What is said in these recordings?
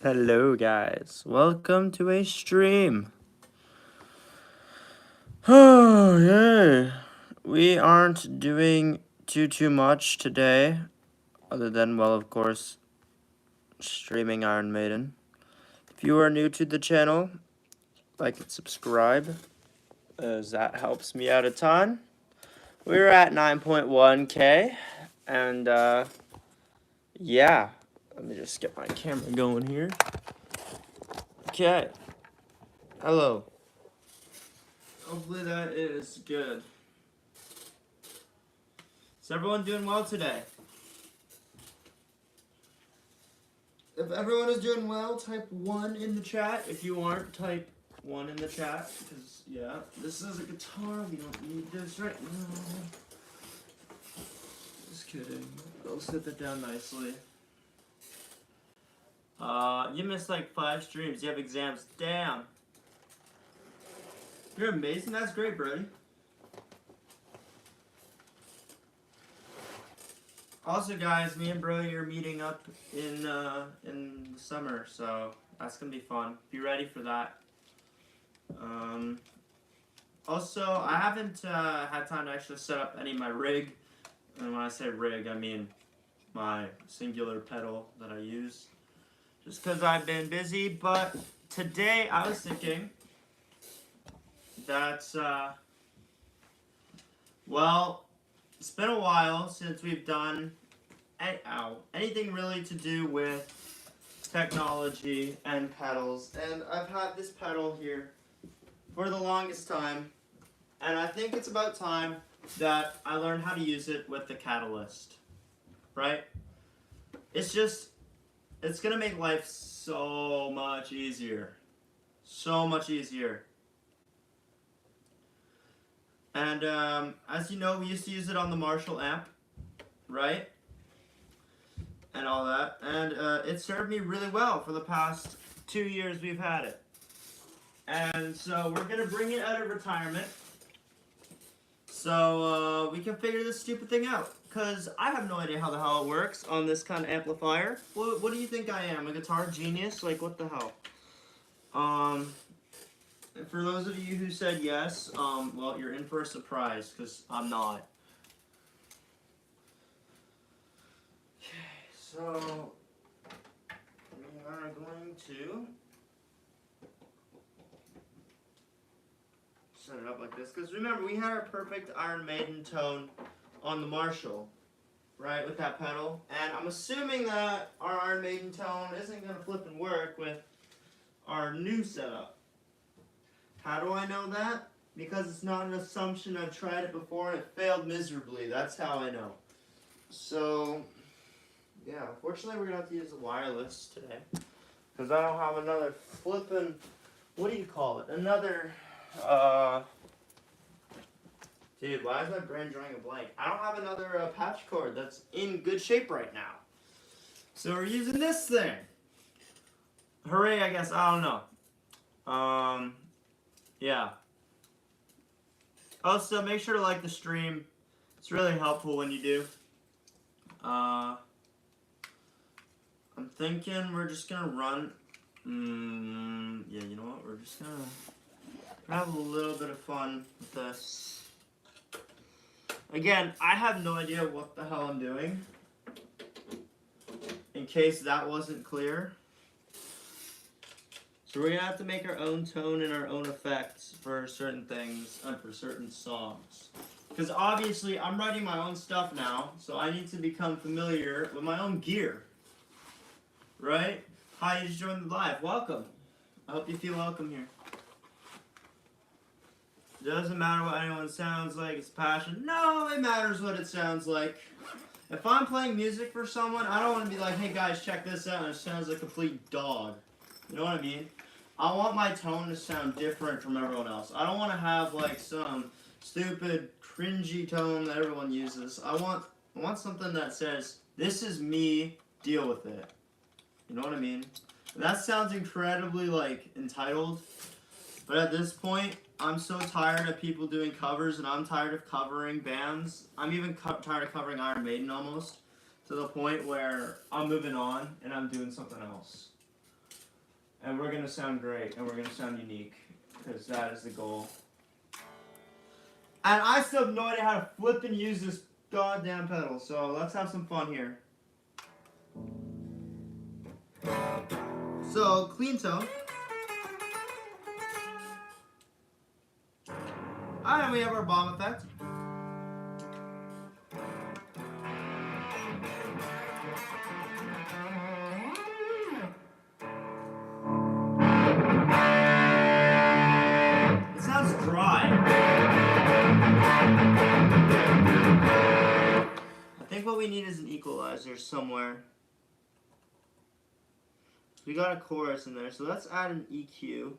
Hello, guys. Welcome to a stream. Oh, yeah. We aren't doing too much today, other than, well, of course, streaming Iron Maiden. If you are new to the channel, like and subscribe, as that helps me out a ton. We're at 9.1k, and, yeah. Let me just get my camera going here. Okay. Hello. Hopefully that is good. Is everyone doing well today? If everyone is doing well, type 1 in the chat. If you aren't, type 1 in the chat. Because, yeah, this is a guitar. We don't need this right now. Just kidding. I'll sit that down nicely. You missed like 5 streams. You have exams. Damn. You're amazing. That's great, Brody. Also, guys, me and Brody are meeting up in the summer, so that's gonna be fun. Be ready for that. Also, I haven't had time to actually set up any of my rig. And when I say rig, I mean my singular pedal that I use. Just because I've been busy, but today I was thinking that, well, it's been a while since we've done anything really to do with technology and pedals. And I've had this pedal here for the longest time. And I think it's about time that I learned how to use it with the Catalyst. Right? It's going to make life so much easier. So much easier. And as you know, we used to use it on the Marshall amp. Right? And all that. And it served me really well for the past 2 years we've had it. And so we're going to bring it out of retirement. So we can figure this stupid thing out. Because I have no idea how the hell it works on this kind of amplifier. What do you think I am? A guitar genius? Like, what the hell? For those of you who said yes, well, you're in for a surprise. Because I'm not. Okay, so we are going to set it up like this. Because remember, we had our perfect Iron Maiden tone on the Marshall, right, with that pedal. And I'm assuming that our Iron Maiden tone isn't going to flip and work with our new setup. How do I know that? Because it's not an assumption. I've tried it before and it failed miserably. That's how I know. So, yeah, unfortunately we're going to have to use the wireless today. Because I don't have another flippin', what do you call it? Another, dude, why is my brain drawing a blank? I don't have another patch cord that's in good shape right now. So we're using this thing. Hooray, I guess. I don't know. Yeah. Also, make sure to like the stream. It's really helpful when you do. I'm thinking we're just gonna run. Yeah, you know what? We're just gonna have a little bit of fun with this. Again, I have no idea what the hell I'm doing. In case that wasn't clear. So we're gonna have to make our own tone and our own effects for certain things and for certain songs. Because obviously I'm writing my own stuff now, so I need to become familiar with my own gear. Right? Hi, you just joined the live. Welcome. I hope you feel welcome here. Doesn't matter what anyone sounds like, it's passion. No, it matters what it sounds like. If I'm playing music for someone, I don't want to be like, hey guys, check this out, and it sounds like a complete dog. You know what I mean? I want my tone to sound different from everyone else. I don't want to have like some stupid, cringy tone that everyone uses. I want something that says, this is me, deal with it. You know what I mean? That sounds incredibly like entitled, but at this point, I'm so tired of people doing covers, and I'm tired of covering bands. I'm even tired of covering Iron Maiden almost, to the point where I'm moving on and I'm doing something else. And we're going to sound great, and we're going to sound unique, because that is the goal. And I still have no idea how to flip and use this goddamn pedal, so let's have some fun here. So, clean tone. And we have our bomb effect. It sounds dry. I think what we need is an equalizer somewhere. We got a chorus in there, so let's add an EQ.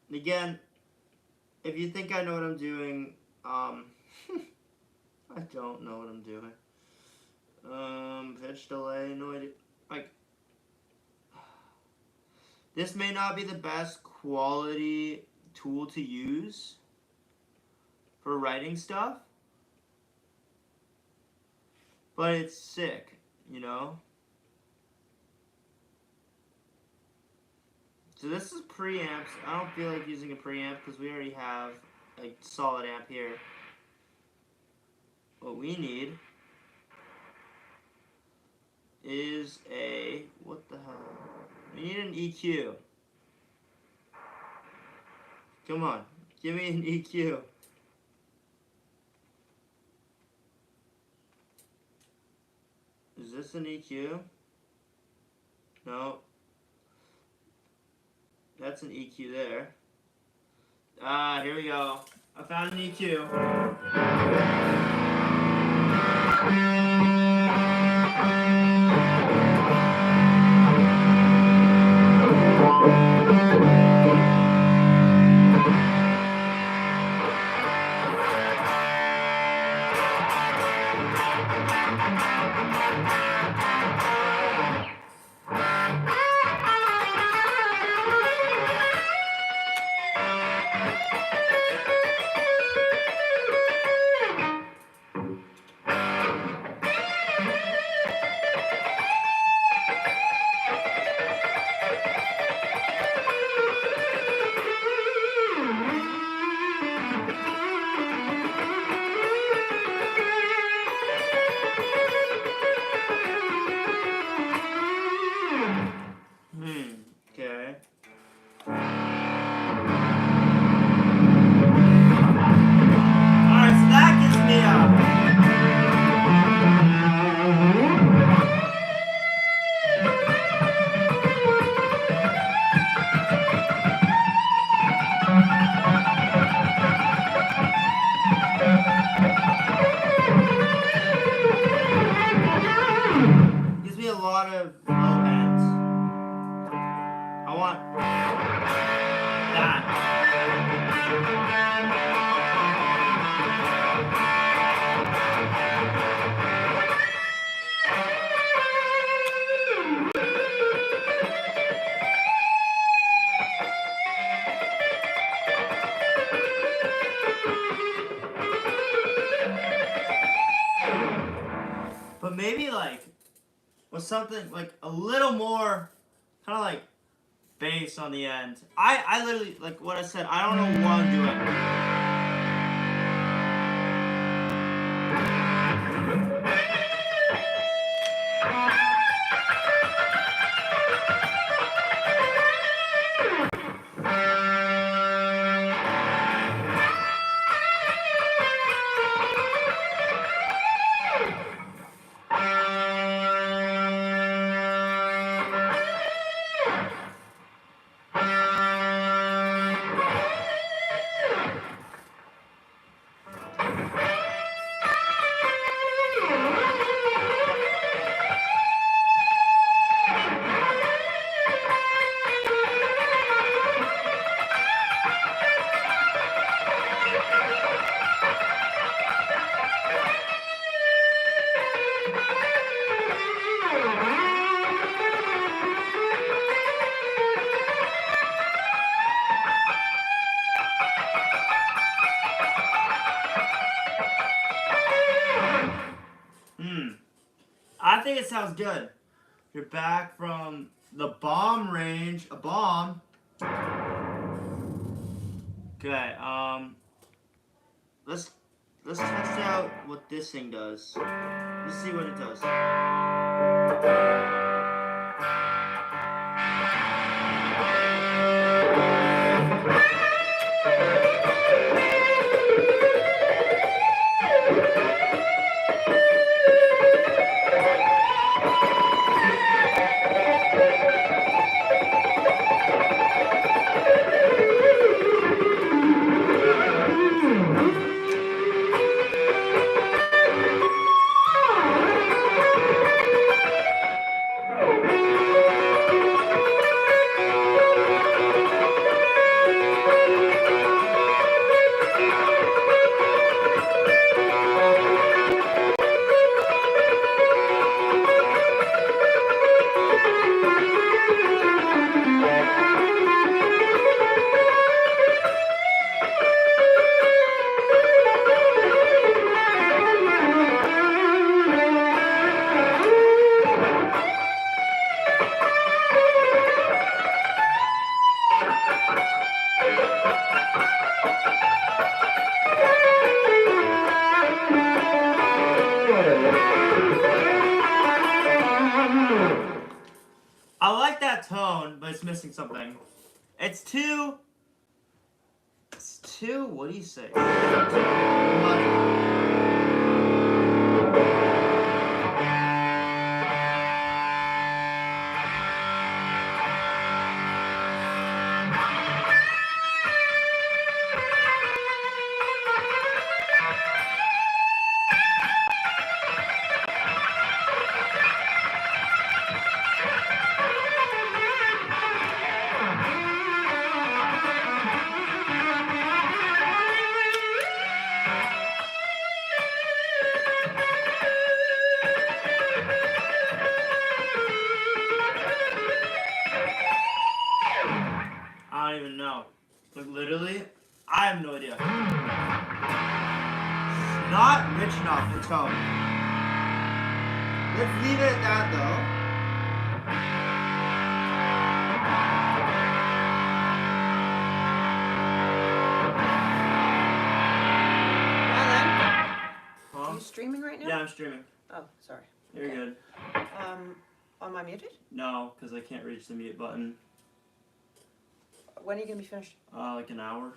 And again, if you think I know what I'm doing, I don't know what I'm doing. Pitch delay, no idea. Like, this may not be the best quality tool to use for writing stuff, but it's sick, you know? So this is preamps. I don't feel like using a preamp because we already have a solid amp here. What we need is a, what the hell? We need an EQ. Come on, give me an EQ. Is this an EQ? No. That's an EQ there. Here we go. I found an EQ. Okay. Alright, so that gives me a lot of low ends. I want that. But maybe like with something like a little more kind of like bass on the end. I literally, like what I said, I don't know what I'm doing. I think it sounds good. You're back from the bomb range. A bomb. Okay, let's test out what this thing does. Let's see what it does. I like that tone, but it's missing something. It's too, what do you say? Money. I don't even know. Like, literally, I have no idea. Not rich enough for tone. Let's leave it at that, though. Are you streaming right now? Yeah, I'm streaming. Oh, sorry. You're Okay. good. Am I muted? No, because I can't reach the mute button. When are you going to be finished? Like an hour.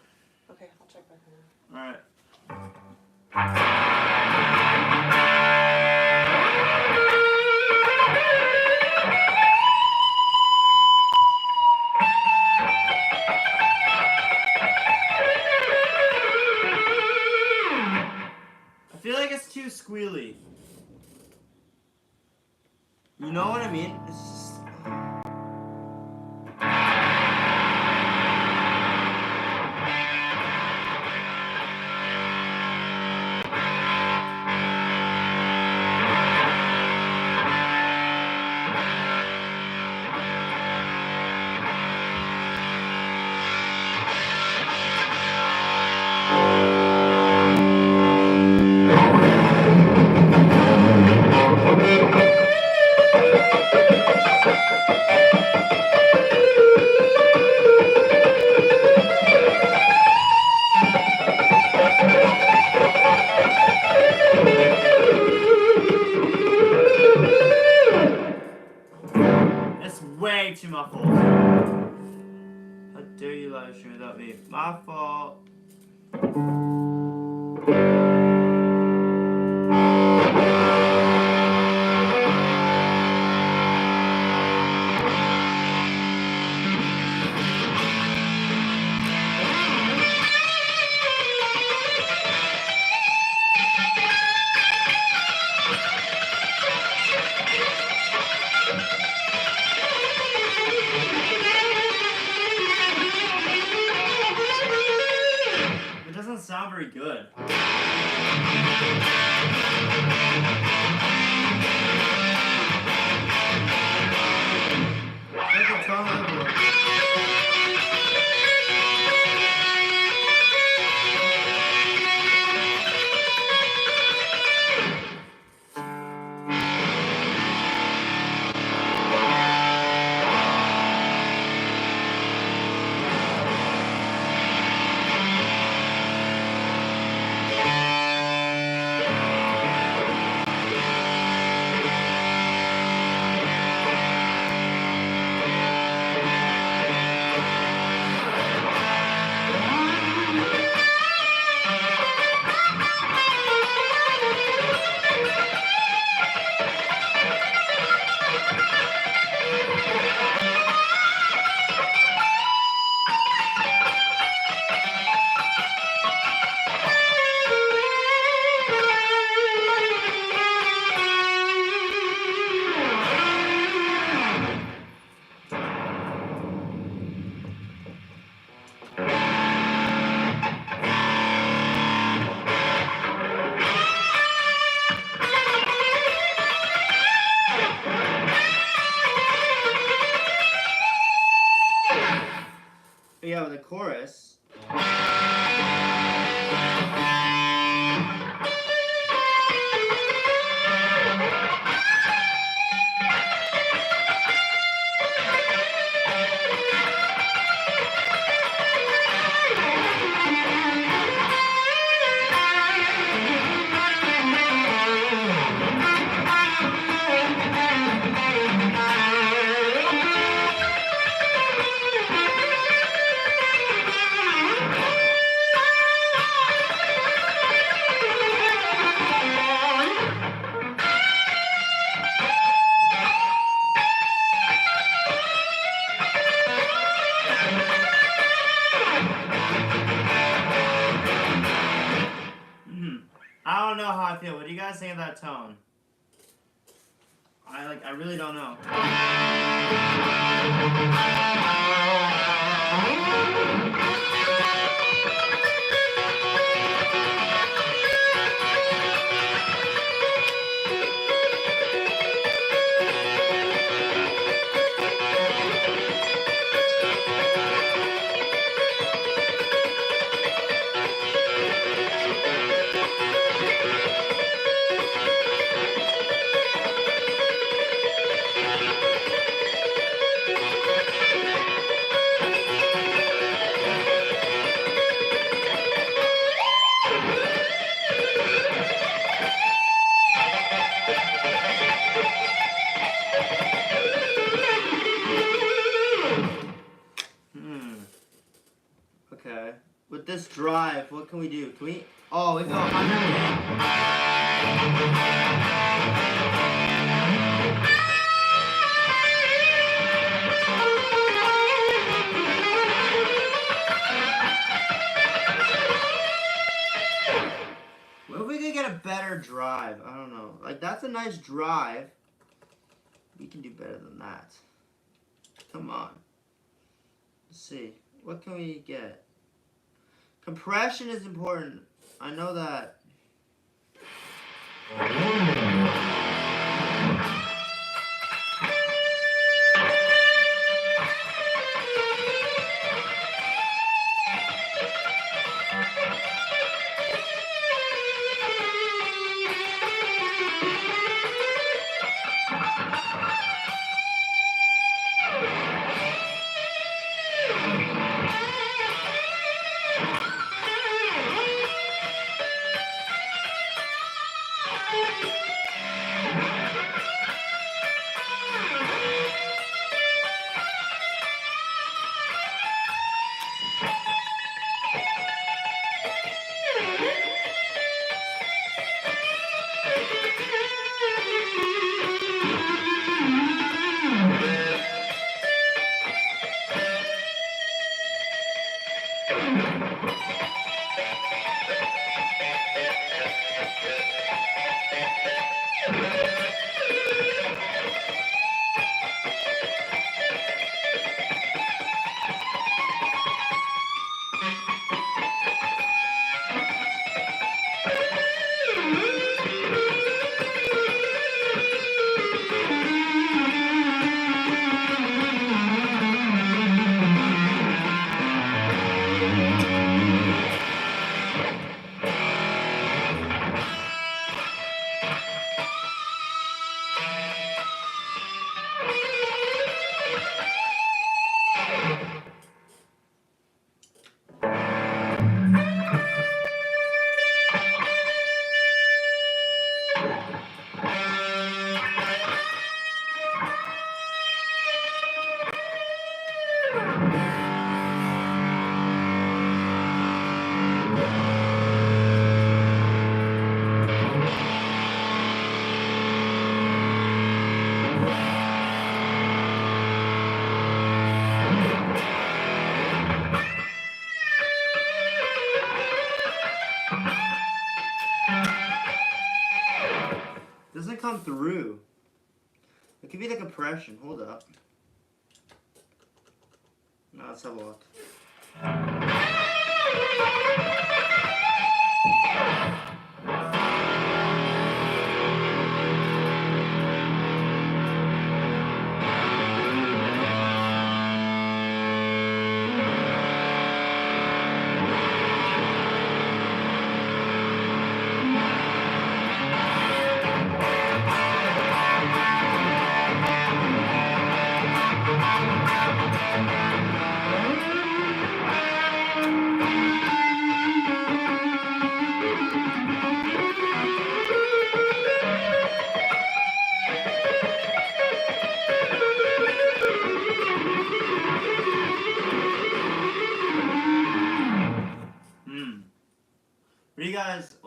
Okay, I'll check back in. Alright. I feel like it's too squealy. You know what I mean? It's just... It's way too muffled. How dare you live stream without me? My fault. It doesn't sound very good. Take the tone of the voice. with the chorus. I don't know how I feel. What do you guys think of that tone? I really don't know. Okay. With this drive, what can we do? Can we... Oh, we go 100. What if we could get a better drive? I don't know. Like, that's a nice drive. We can do better than that. Come on. Let's see. What can we get? Compression is important. I know that. Doesn't come through. It could be the compression. Hold up. Now let's have a look.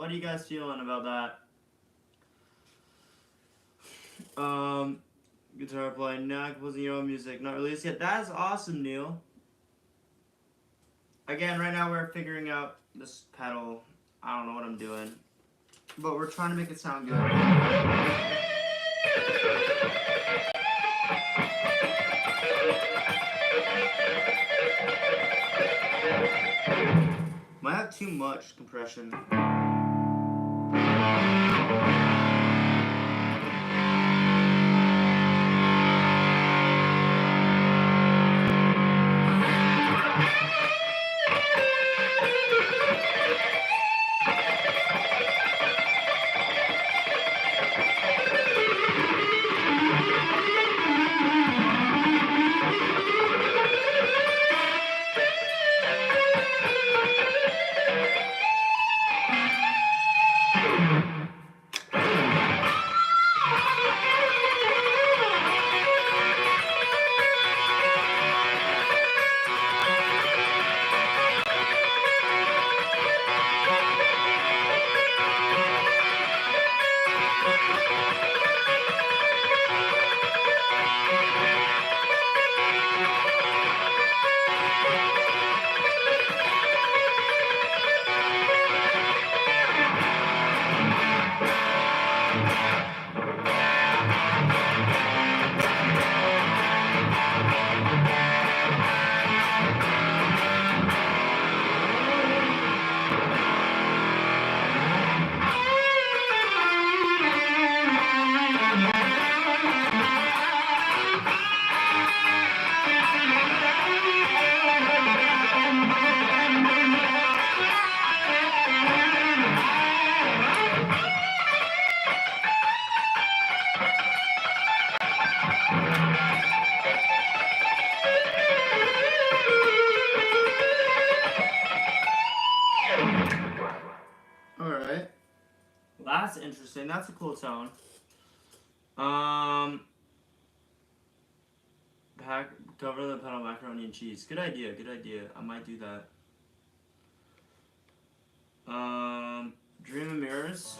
What are you guys feeling about that? Guitar playing, not composing your own music, not released yet. That is awesome, Neil. Again, right now we're figuring out this pedal. I don't know what I'm doing, but we're trying to make it sound good. Might have too much compression. Alright. That's interesting. That's a cool tone. Cover the pedal macaroni and cheese. Good idea, good idea. I might do that. Dream of Mirrors.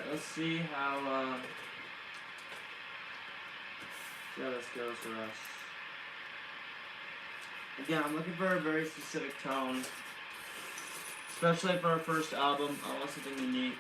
Let's see how this goes for us. Again, I'm looking for a very specific tone, especially for our first album. I want something unique.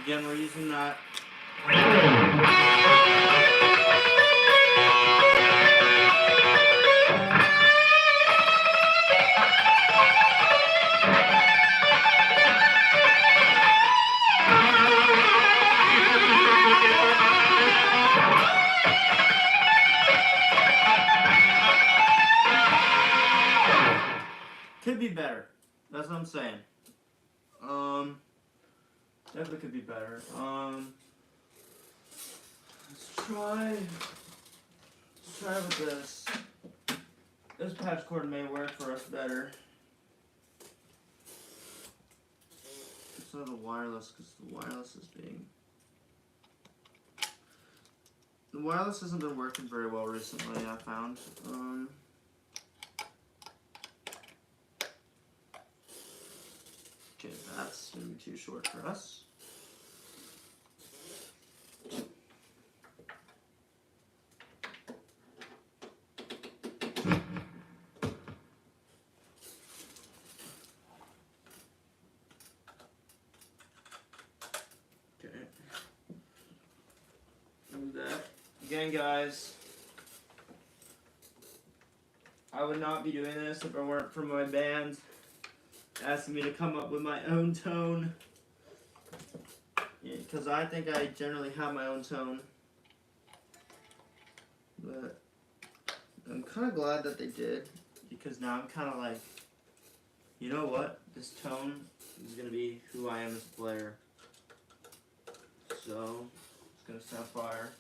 Again, we're using that. Could be better. That's what I'm saying. Definitely could be better. Let's try with this. This patch cord may work for us better. Instead of the wireless, because the wireless is being... The wireless hasn't been working very well recently, I found. Okay, that's going to be too short for us. Okay. Move that. Again, guys, I would not be doing this if it weren't for my band asking me to come up with my own tone, because I think I generally have my own tone, but I'm kind of glad that they did, because now I'm kind of like, you know what, this tone is going to be who I am as a player, so it's going to sound fire.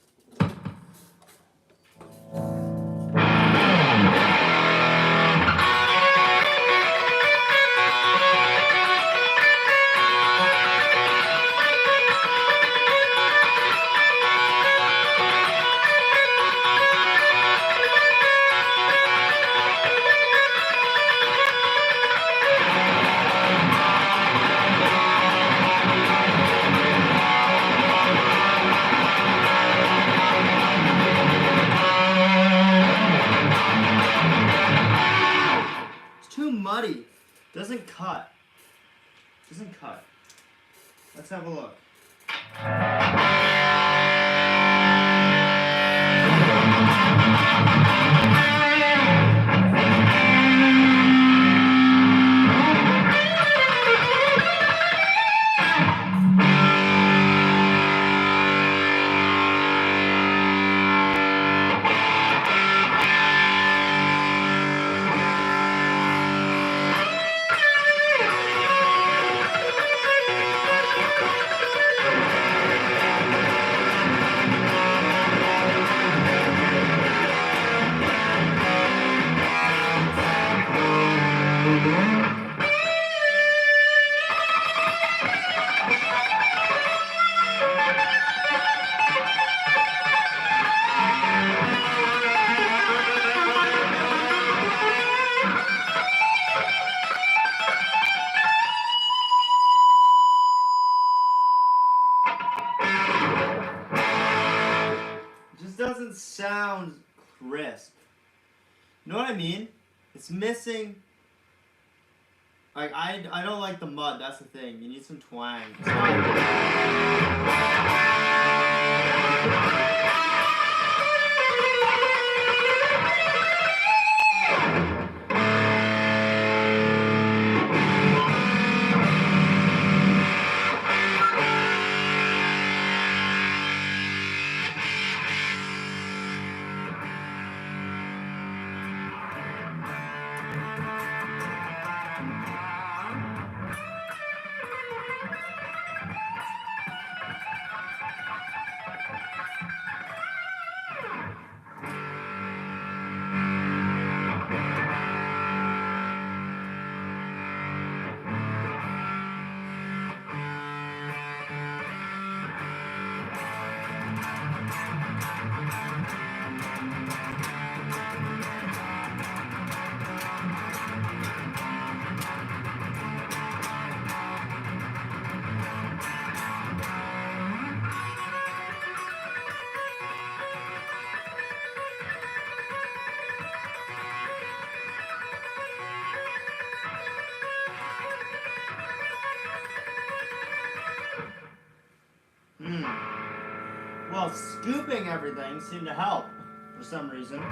Muddy. Doesn't cut. Let's have a look. Doesn't sound crisp. You know what I mean? It's missing. Like I don't like the mud. That's the thing. You need some twang. It's called scooping everything seemed to help for some reason.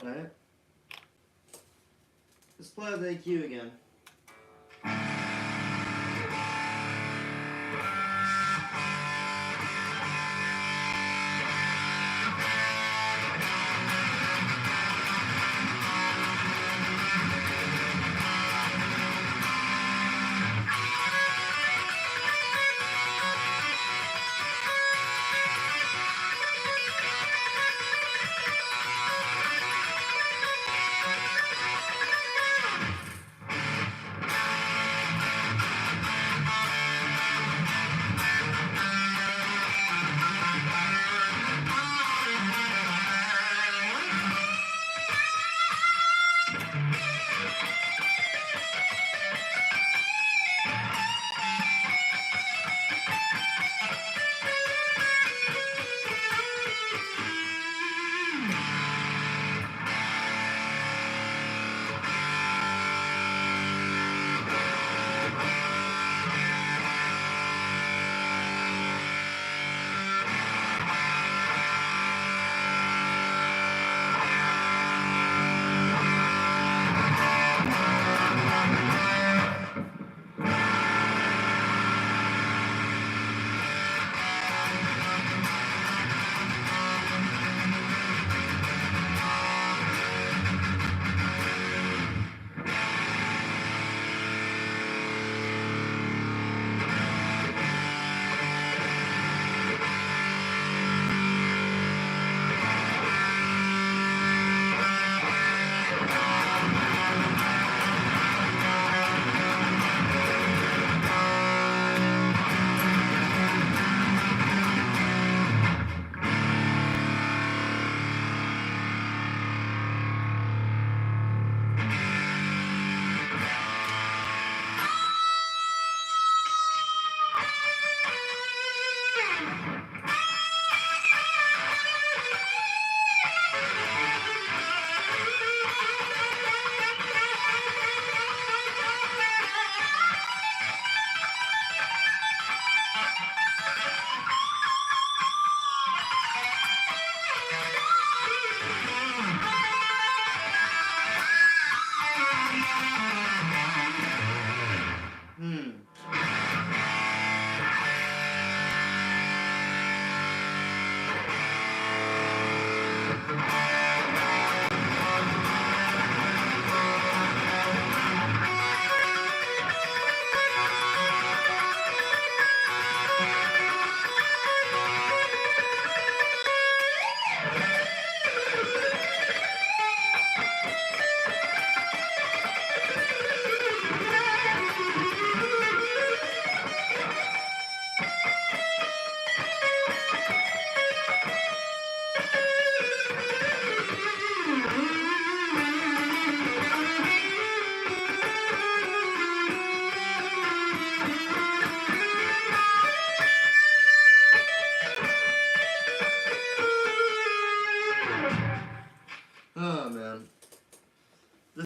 Alright. Let's play with the EQ again.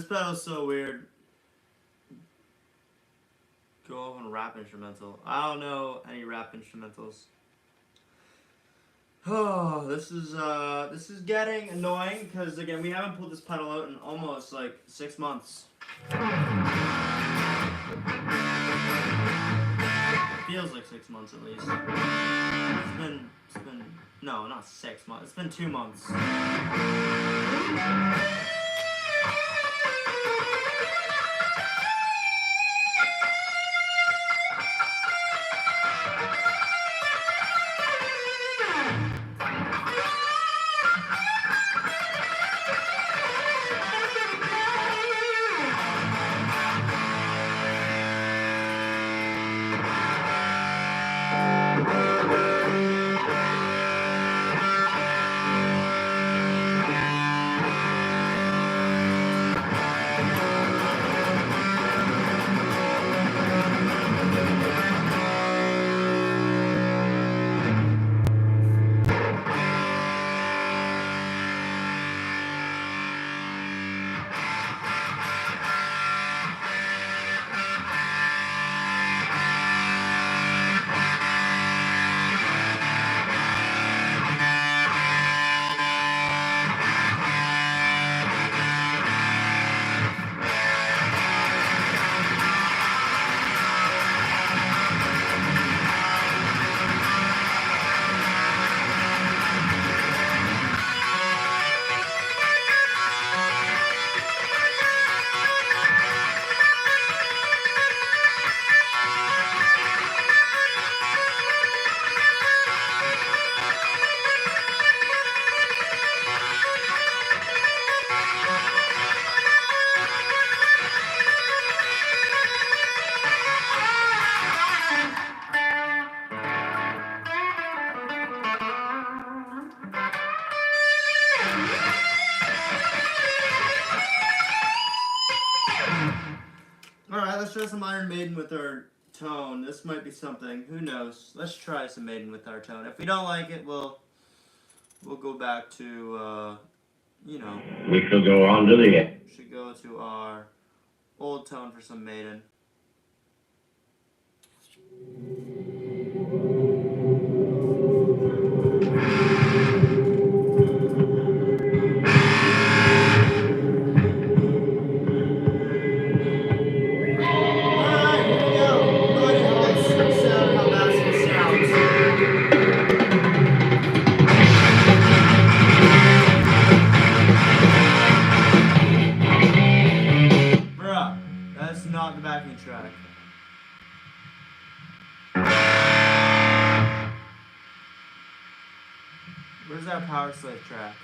pedal's so weird. Go off on rap instrumental. I don't know any rap instrumentals. Oh, this is getting annoying because again we haven't pulled this pedal out in almost like 6 months. Feels like 6 months at least. It's been no, not 6 months. It's been 2 months. Alright, let's try some Iron Maiden with our tone. This might be something. Who knows? Let's try some Maiden with our tone. If we don't like it, we'll go back to, you know. We shall go on to the end. Should go to our old tone for some Maiden. Not the backing track. Where's our Power Slave track?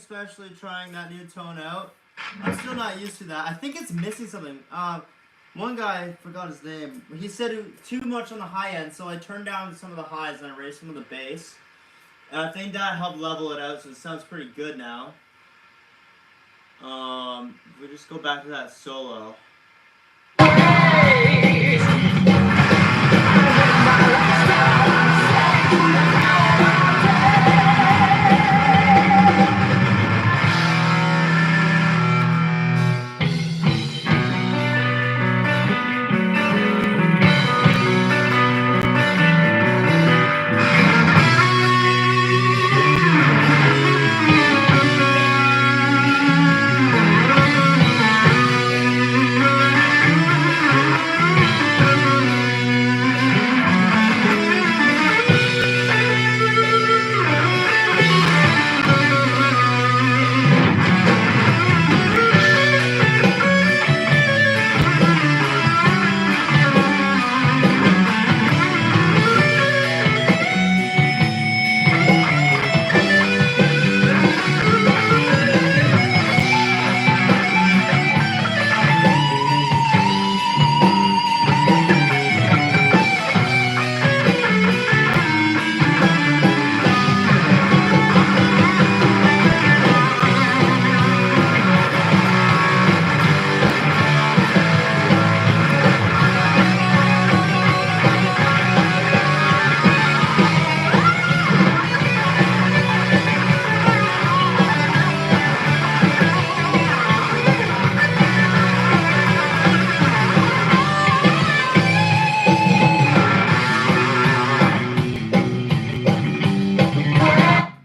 especially trying that new tone out. I'm still not used to that. I think it's missing something. One guy, I forgot his name, he said too much on the high end, so I turned down some of the highs and I raised some of the bass. And I think that helped level it out, so it sounds pretty good now. We just go back to that solo.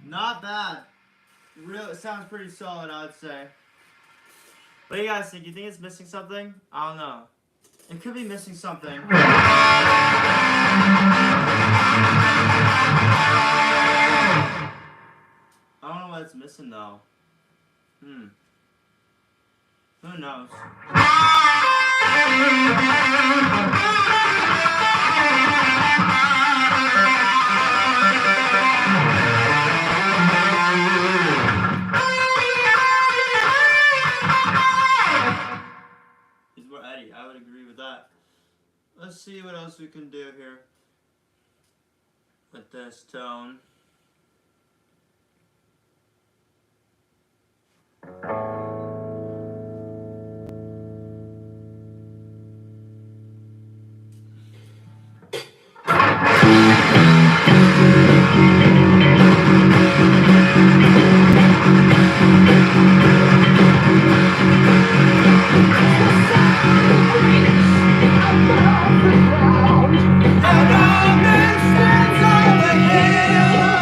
Not bad. Real, it sounds pretty solid, I would say. What do you guys think? You think it's missing something? I don't know. It could be missing something. I don't know what it's missing though. Who knows? He's more Eddie. I would agree with that. Let's see what else we can do here with this tone. And all this stands on the hill.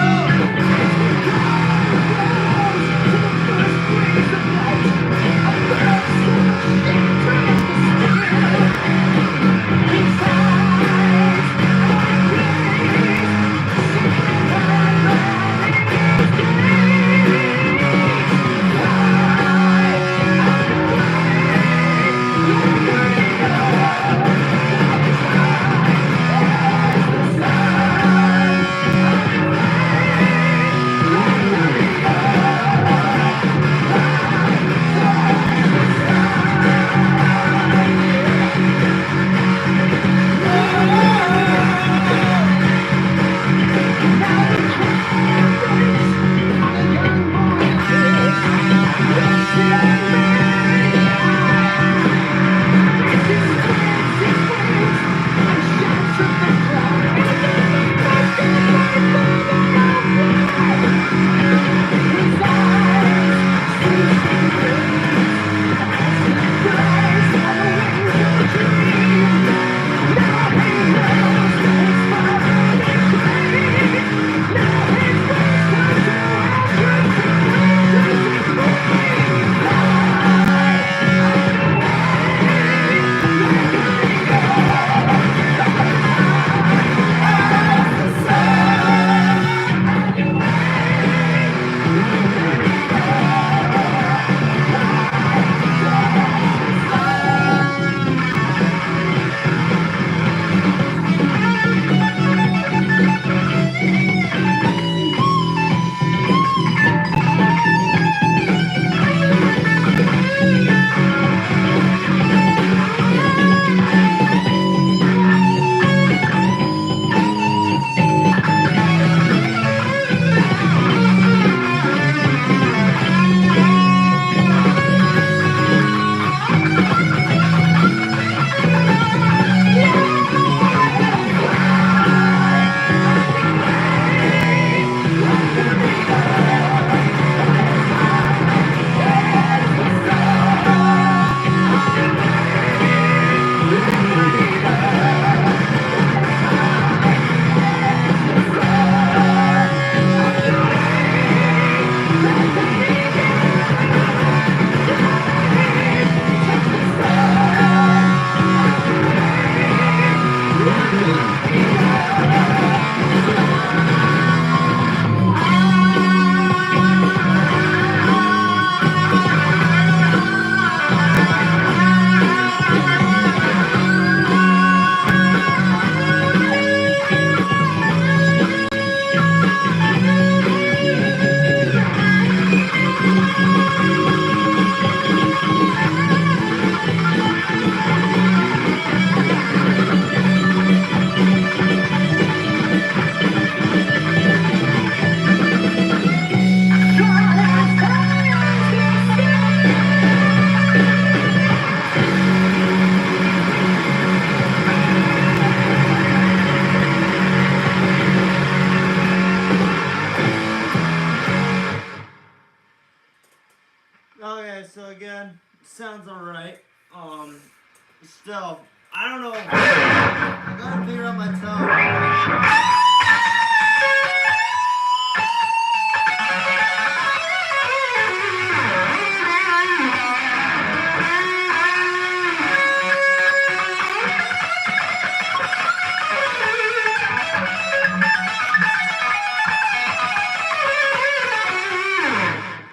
Still, I don't know. I gotta figure out my tone.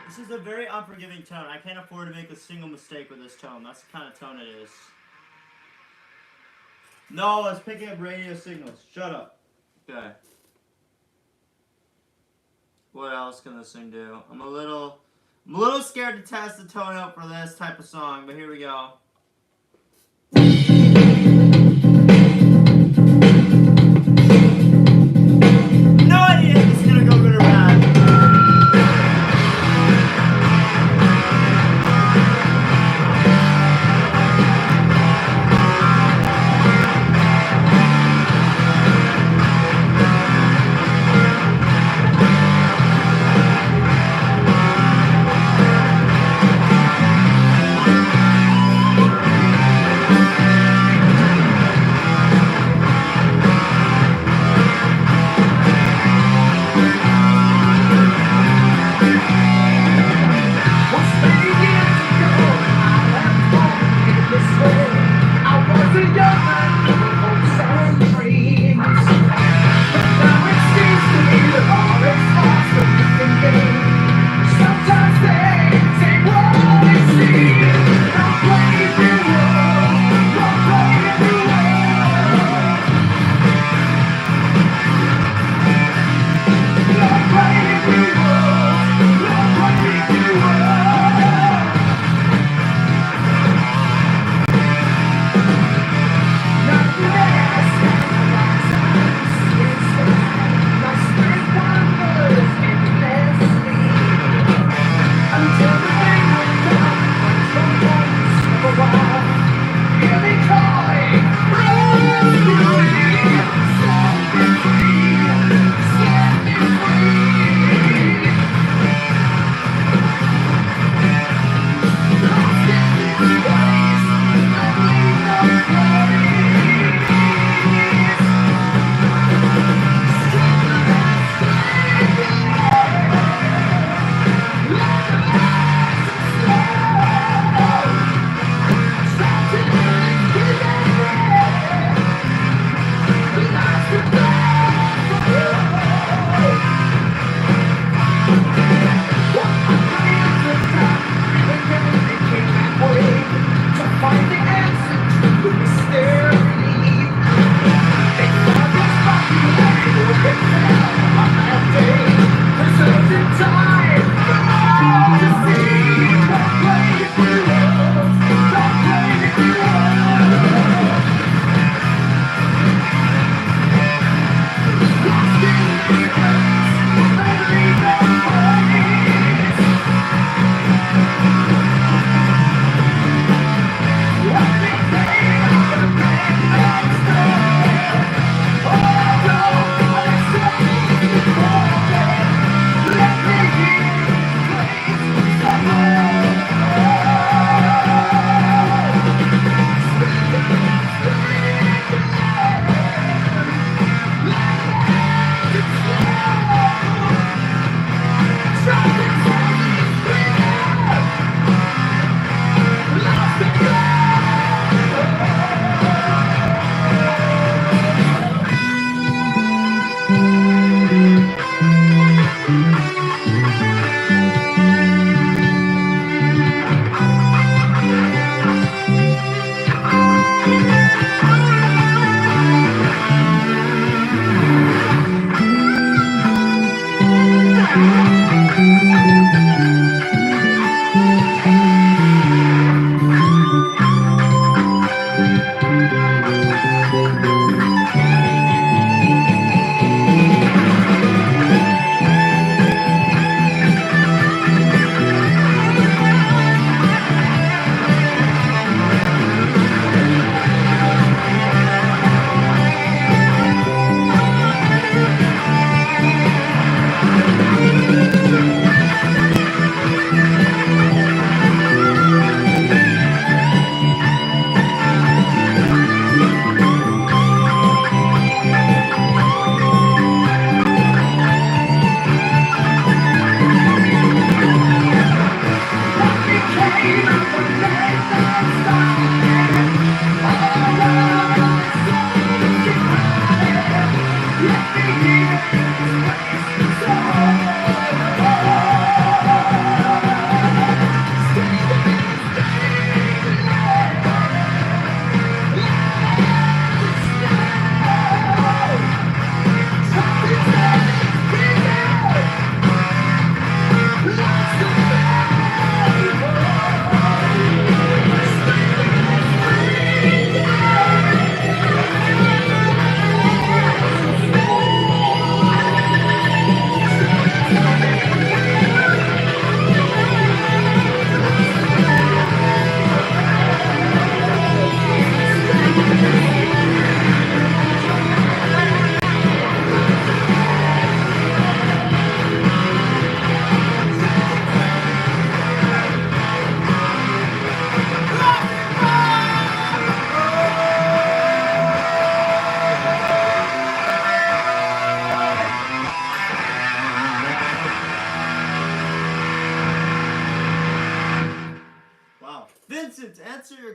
This is a very unforgiving tone. I can't afford to make a single mistake with this tone. That's the kind of tone it is. No, it's picking up radio signals. Shut up. Okay. What else can this thing do? I'm a little scared to test the tone out for this type of song, but here we go. No idea if it's gonna go good or bad.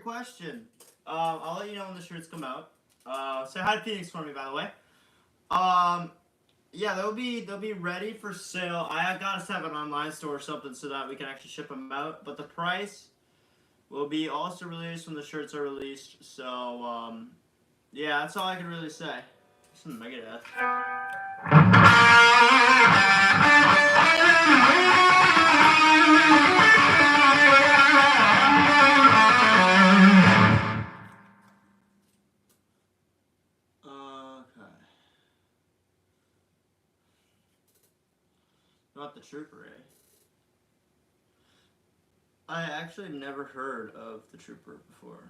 question. I'll let you know when the shirts come out. Say hi to Phoenix for me, by the way. Yeah, they'll be ready for sale. I got us to have an online store or something so that we can actually ship them out. But the price will be also released when the shirts are released. So yeah, that's all I can really say. Some Megadeth. Okay. Not the Trooper, eh? I actually have never heard of the Trooper before.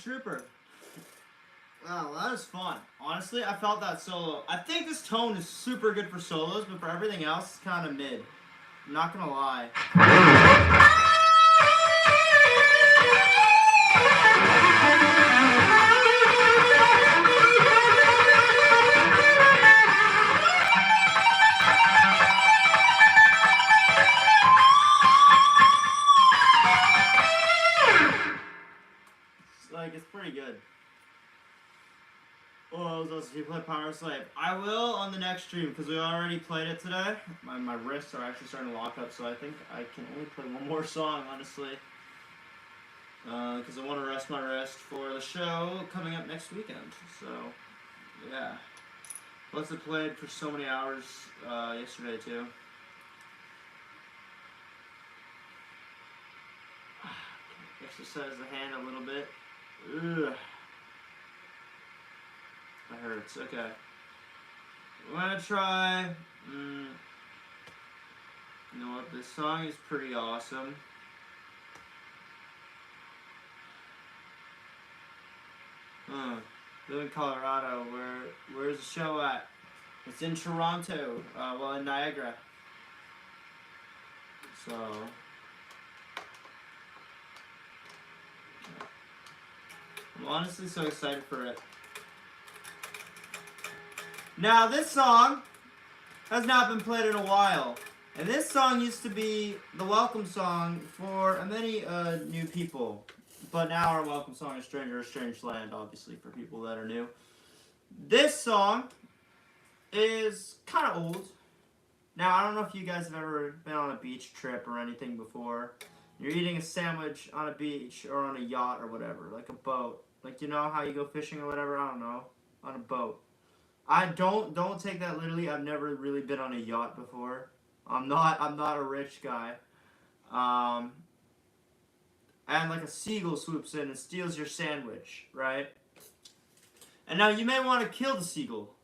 trooper. Wow, that was fun. Honestly, I felt that solo. I think this tone is super good for solos, but for everything else, it's kind of mid. I'm not gonna lie. It's pretty good. Oh, those you play Power Slave. I will on the next stream because we already played it today. My wrists are actually starting to lock up, so I think I can only play one more song, honestly. Because I want to rest my wrist for the show coming up next weekend. So, yeah. Plus, I played for so many hours yesterday, too. Exercise the hand a little bit. Ugh. That hurts. Okay. I'm gonna try. You know what? This song is pretty awesome. Live in Colorado. Where's the show at? It's in Toronto. Well, in Niagara. So. I'm honestly so excited for it. Now, this song has not been played in a while. And this song used to be the welcome song for many new people. But now our welcome song is Stranger in a Strange Land, obviously, for people that are new. This song is kind of old. Now, I don't know if you guys have ever been on a beach trip or anything before. You're eating a sandwich on a beach or on a yacht or whatever, like a boat. Like, you know how you go fishing or whatever? I don't know. On a boat. I don't take that literally. I've never really been on a yacht before. I'm not a rich guy. And like a seagull swoops in and steals your sandwich, right? And now you may want to kill the seagull.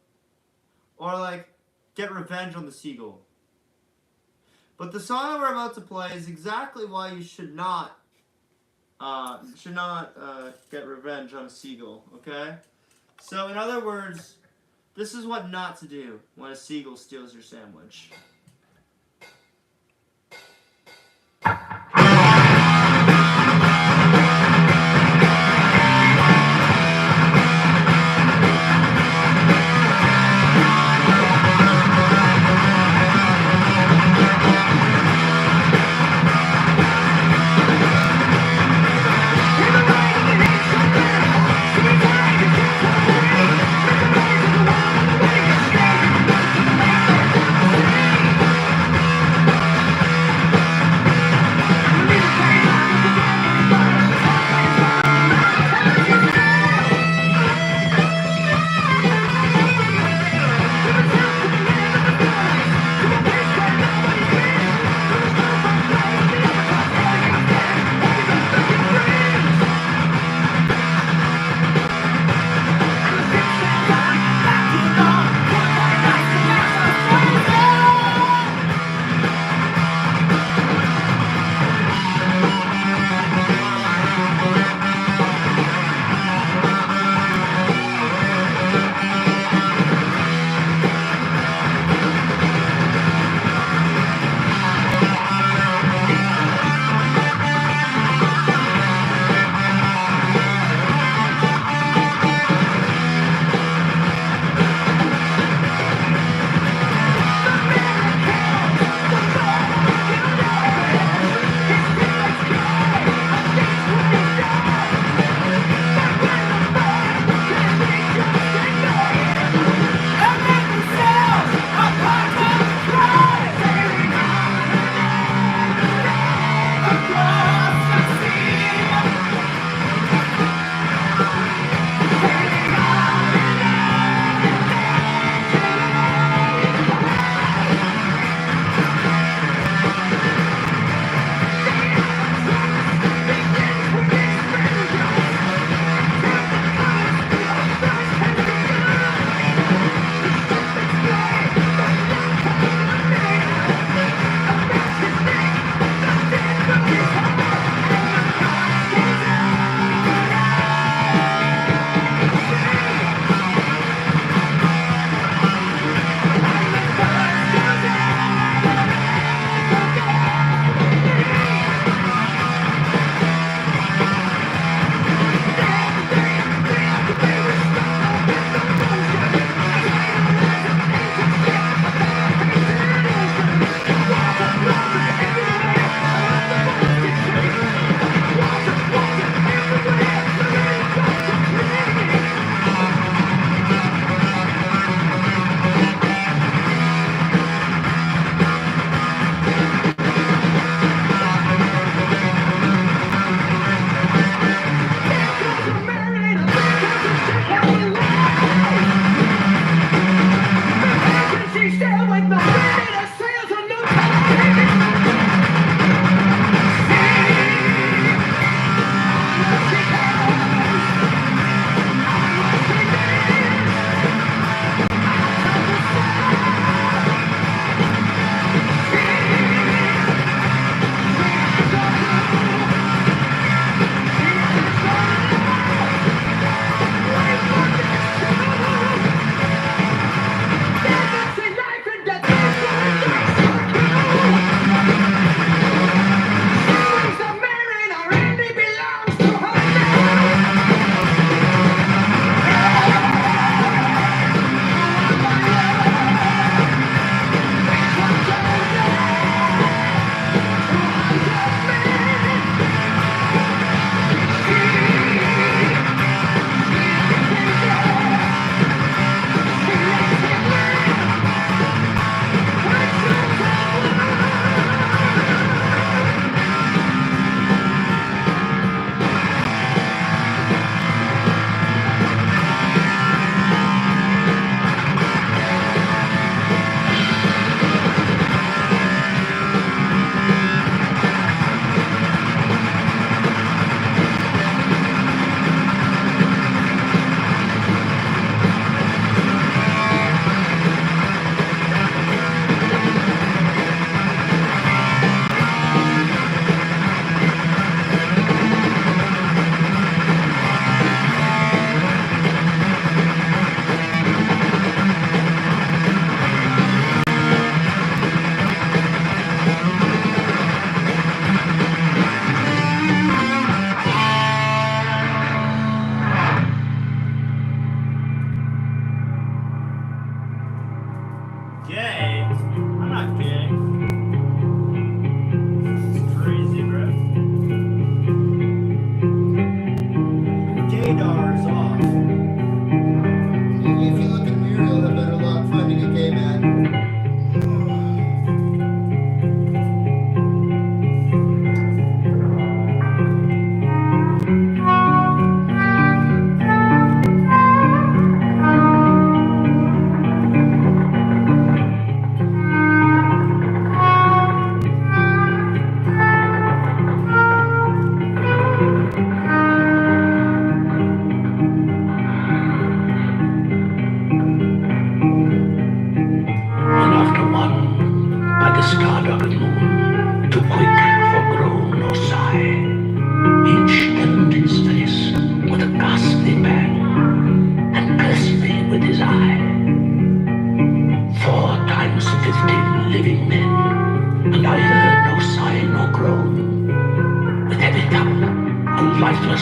Or like get revenge on the seagull. But the song that we're about to play is exactly why you should not get revenge on a seagull, okay? So in other words, this is what not to do when a seagull steals your sandwich.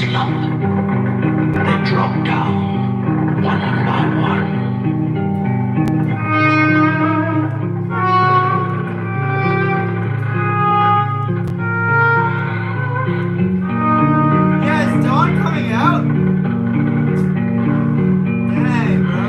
slump. They drop down, one by one. Yeah, is Dawn coming out? Dang, bro.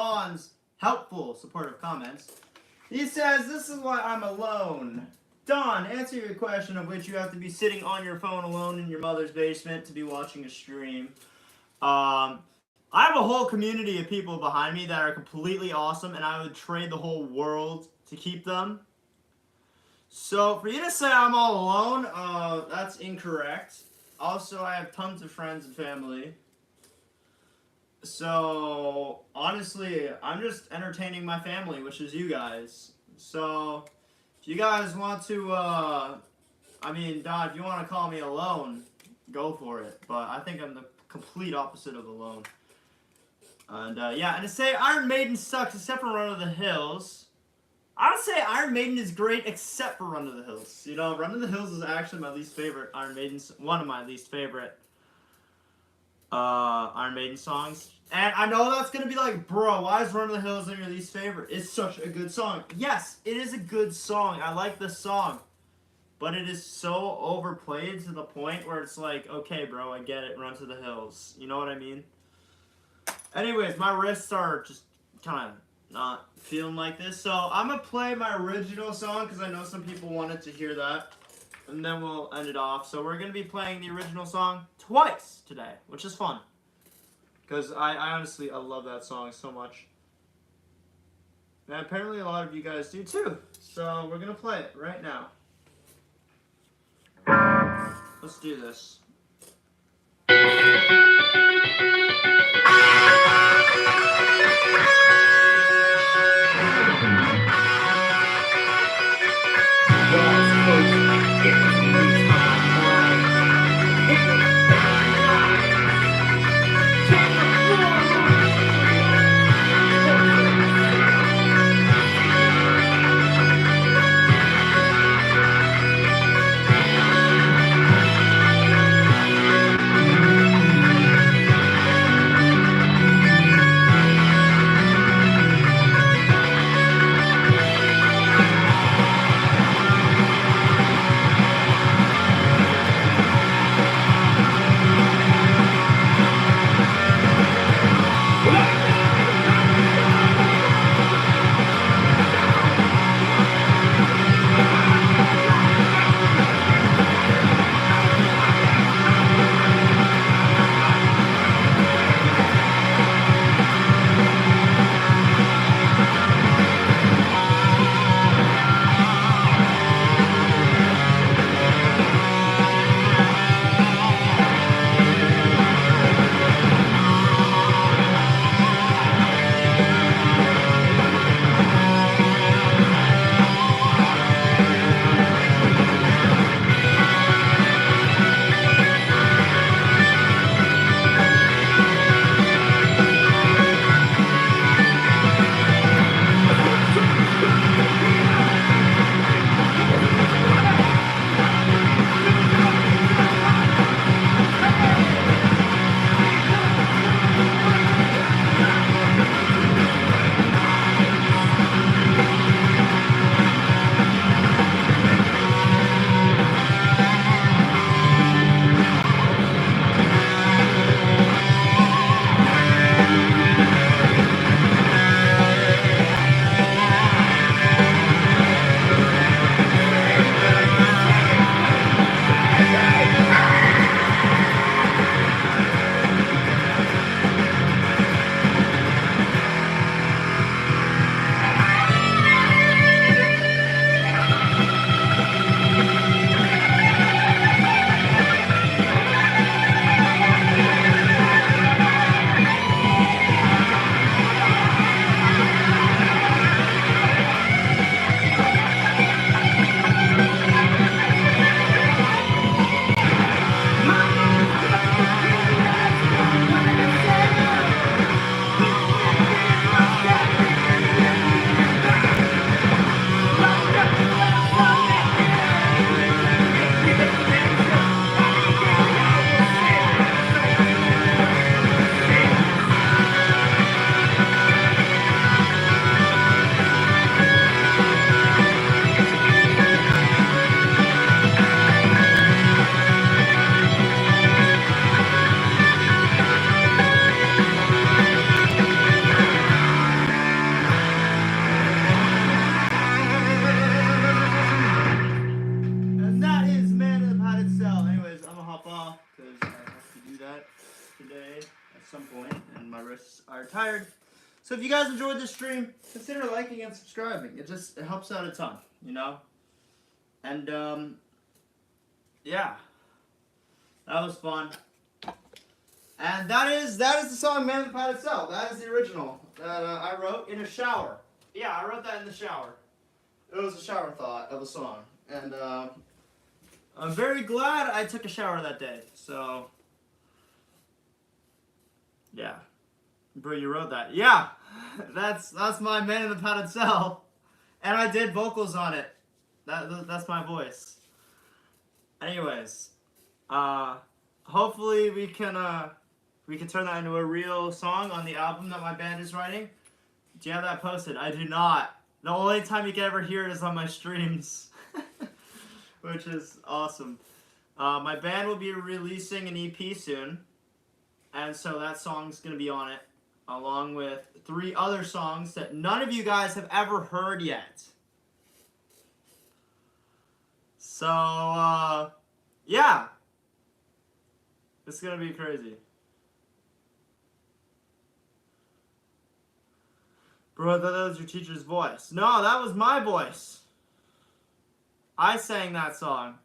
Don's helpful, supportive comments. He says, this is why I'm alone. Don, answer your question of which you have to be sitting on your phone alone in your mother's basement to be watching a stream. I have a whole community of people behind me that are completely awesome, and I would trade the whole world to keep them. So for you to say I'm all alone, that's incorrect. Also, I have tons of friends and family. So honestly, I'm just entertaining my family, which is you guys. So if you guys want to, Don, if you want to call me alone, go for it. But I think I'm the complete opposite of alone. And yeah, and to say Iron Maiden sucks except for Run to the Hills, I would say Iron Maiden is great except for Run to the Hills. You know, Run to the Hills is actually my least favorite Iron Maiden's, one of my least favorite Iron Maiden songs. And I know that's going to be like, bro, why is Run to the Hills your least favorite? It's such a good song. Yes, it is a good song. I like the song. But it is so overplayed to the point where it's like, okay, bro, I get it. Run to the Hills. You know what I mean? Anyways, my wrists are just kind of not feeling like this. So I'm going to play my original song because I know some people wanted to hear that. And then we'll end it off. So we're going to be playing the original song twice today, which is fun. Because I honestly, I love that song so much. And apparently a lot of you guys do too. So we're going to play it right now. Let's do this. tired. So if you guys enjoyed this stream, consider liking and subscribing. It helps out a ton, you know? And, yeah. That was fun. And that is the song Man in the Padded Cell. That is the original that I wrote in a shower. Yeah, I wrote that in the shower. It was a shower thought of a song. And I'm very glad I took a shower that day. So, yeah. Bro, you wrote that. Yeah, that's my Man in the Padded Cell. And I did vocals on it. That's my voice. Anyways, hopefully we can turn that into a real song on the album that my band is writing. Do you have that posted? I do not. The only time you can ever hear it is on my streams, which is awesome. My band will be releasing an EP soon, and so that song's gonna be on it, along with 3 other songs that none of you guys have ever heard yet. So, yeah. It's gonna be crazy. Bro, I thought that was your teacher's voice. No, that was my voice. I sang that song.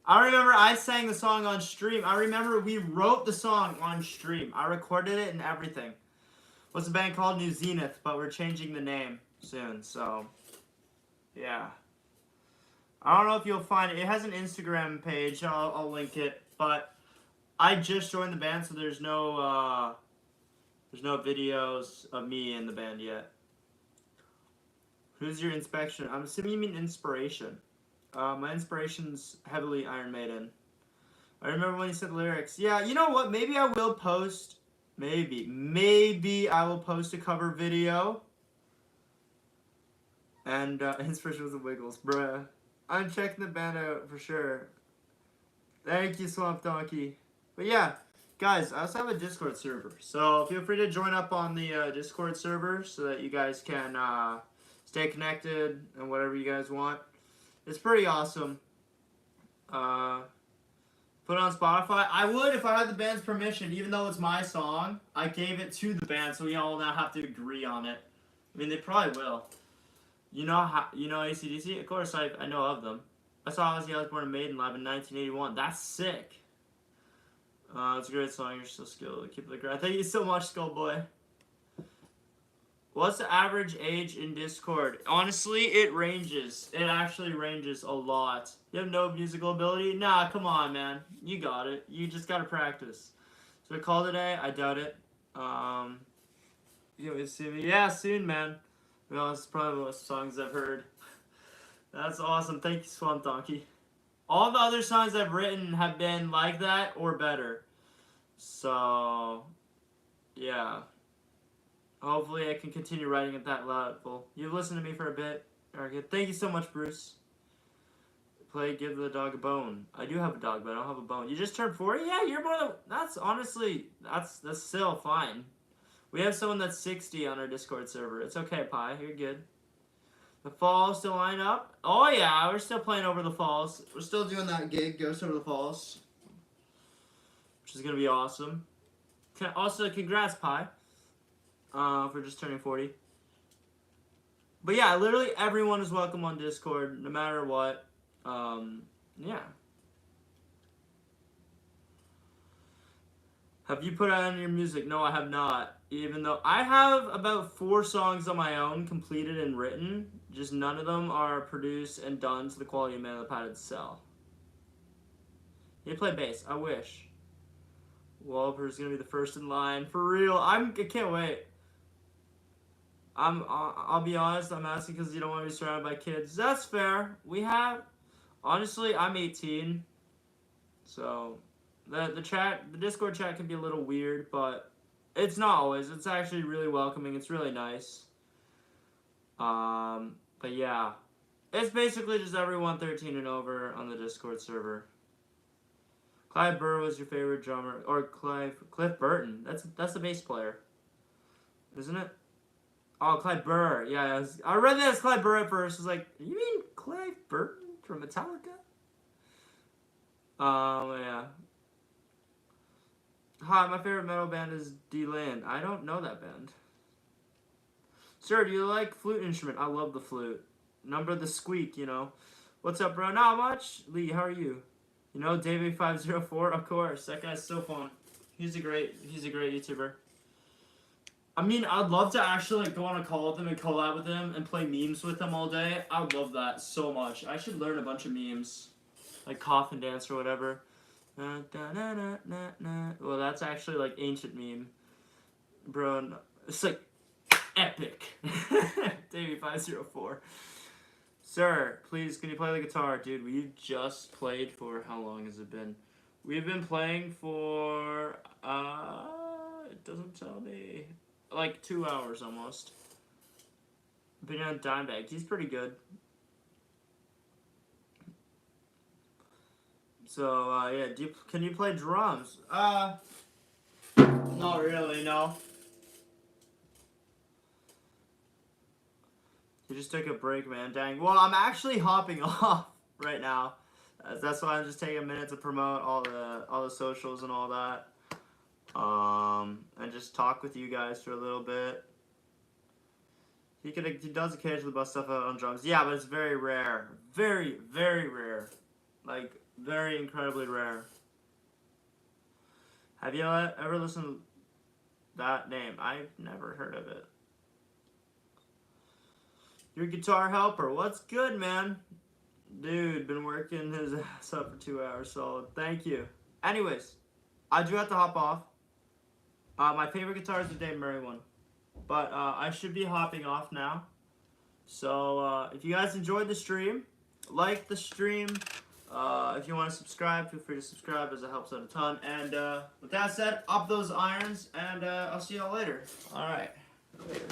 I remember I sang the song on stream. I remember we wrote the song on stream. I recorded it and everything. What's the band called? New Zenith, but we're changing the name soon, so yeah. I don't know if you'll find it. It has an Instagram page. I'll link it, but I just joined the band, so there's no videos of me in the band yet. Who's your inspection? I'm assuming you mean inspiration. My inspiration's heavily Iron Maiden. I remember when you said lyrics. Yeah, you know what? Maybe I will post. Maybe I will post a cover video. And inspiration was the Wiggles, bruh. I'm checking the band out for sure. Thank you, Swamp Donkey. But yeah, guys, I also have a Discord server. So feel free to join up on the Discord server so that you guys can stay connected and whatever you guys want. It's pretty awesome. Put it on Spotify. I would if I had the band's permission, even though it's my song. I gave it to the band, so we all now have to agree on it. I mean, they probably will. You know AC/DC? Of course, I know of them. I saw Ozzy Osbourne in Maiden Lab in 1981. That's sick. It's a great song. You're so skilled. Keep it the grind. Thank you so much, Skullboy. What's the average age in Discord? Honestly, it ranges. It actually ranges a lot. You have no musical ability? Nah, come on, man. You got it. You just gotta practice. So we call today? I doubt it. You see me? Yeah, soon, man. Well, this is probably the most songs I've heard. That's awesome. Thank you, Swamp Donkey. All the other songs I've written have been like that or better. So, yeah. Hopefully I can continue writing at that level. You've listened to me for a bit. Alright, good. Thank you so much, Bruce. Play Give the Dog a Bone. I do have a dog, but I don't have a bone. You just turned 40? Yeah, you're more than... That's honestly... That's still fine. We have someone that's 60 on our Discord server. It's okay, Pi. You're good. The Falls still line up? Oh, yeah. We're still playing Over the Falls. We're still doing that gig, Ghost Over the Falls. Which is going to be awesome. Also, congrats, Pi. For just turning 40. But yeah, literally everyone is welcome on Discord, no matter what. Yeah. Have you put out any your music? No, I have not. Even though I have about 4 songs on my own completed and written, just none of them are produced and done to the quality of Man in the Padded Cell. You play bass. I wish. Walper's gonna be the first in line for real. I can't wait. I'll be honest. I'm asking because you don't want to be surrounded by kids. That's fair. We have. Honestly, I'm 18, so the Discord chat can be a little weird, but it's not always. It's actually really welcoming. It's really nice. But yeah, it's basically just everyone 13 and over on the Discord server. Clive Burr was your favorite drummer, or Cliff Burton. That's the bass player, isn't it? Oh, Clive Burr. Yeah, I read that as Clive Burr at first. I was like, you mean Clive Burton from Metallica? Yeah. Hi, my favorite metal band is D-Land. I don't know that band. Sir, do you like flute instrument? I love the flute. Number the squeak, you know. What's up, bro? Not much. Lee, how are you? You know, Davey504, of course. That guy's so fun. He's a great YouTuber. I mean, I'd love to actually like go on a call with him and collab with him and play memes with him all day. I would love that so much. I should learn a bunch of memes, like coffin dance or whatever. Well, that's actually like ancient meme, bro. It's like epic. Davey504. Sir, please, can you play the guitar? Dude, we just played for, how long has it been? We've been playing for, it doesn't tell me, like 2 hours almost. Been on Dimebag, he's pretty good. So, yeah, can you play drums? Not really, no. You just took a break, man. Dang. Well, I'm actually hopping off right now. That's why I'm just taking a minute to promote all the socials and all that. And just talk with you guys for a little bit. He does occasionally bust stuff out on drums. Yeah, but it's very rare. Very, very rare. Like, very incredibly rare. Have you ever listened to that name? I've never heard of it. Your guitar helper, what's good, man? Dude, been working his ass up for 2 hours solid. Thank you. Anyways, I do have to hop off. My favorite guitar is the Dave Murray one. But I should be hopping off now. So if you guys enjoyed the stream, like the stream. If you want to subscribe, feel free to subscribe as it helps out a ton. And with that said, up those irons, and I'll see y'all later. Alright. Later.